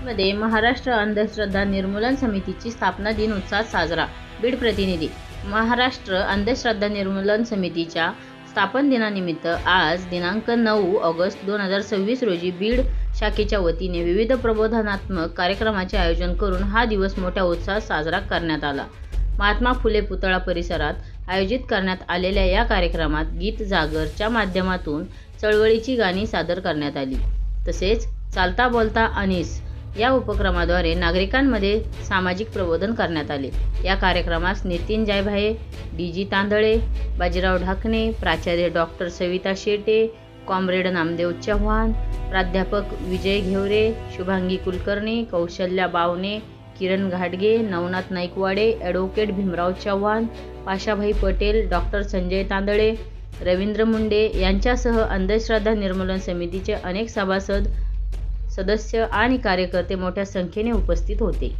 मध्ये महाराष्ट्र अंधश्रद्धा निर्मूलन समितीची स्थापना दिन उत्साहात साजरा. बीड प्रतिनिधी. महाराष्ट्र अंधश्रद्धा निर्मूलन समितीच्या स्थापन दिनानिमित्त आज दिनांक 9 ऑगस्ट 2026 रोजी बीड शाखेच्या वतीने विविध प्रबोधनात्मक कार्यक्रमाचे आयोजन करून हा दिवस मोठ्या उत्साहात साजरा करण्यात आला. महात्मा फुले पुतळा परिसरात आयोजित करण्यात आलेल्या या कार्यक्रमात गीत जागरच्या माध्यमातून चळवळीची गाणी सादर करण्यात आली. तसेच चालता बोलता अनीस या उपक्रमाद्वारे नागरिकांमध्ये सामाजिक प्रबोधन करण्यात आले. या कार्यक्रमास नितीन जायभाये, डी.जी. तांदळे, बाजीराव ढाकणे, प्राचार्य डॉ. सविता शेटे, कॉम्रेड नामदेव चव्हाण, प्राध्यापक विजय घेवरे, शुभांगी कुलकर्णी, कौशल्या बावणे, किरण घाटगे, नवनाथ नाईकवाडे, ॲडव्होकेट भीमराव चव्हाण, पाशाभाई पटेल, डॉ. संजय तांदळे, रवींद्र मुंडे यांच्यासह अंधश्रद्धा निर्मूलन समितीचे अनेक सभासद, सदस्य आणि कार्यकर्ते मोठ्या संख्येने उपस्थित होते.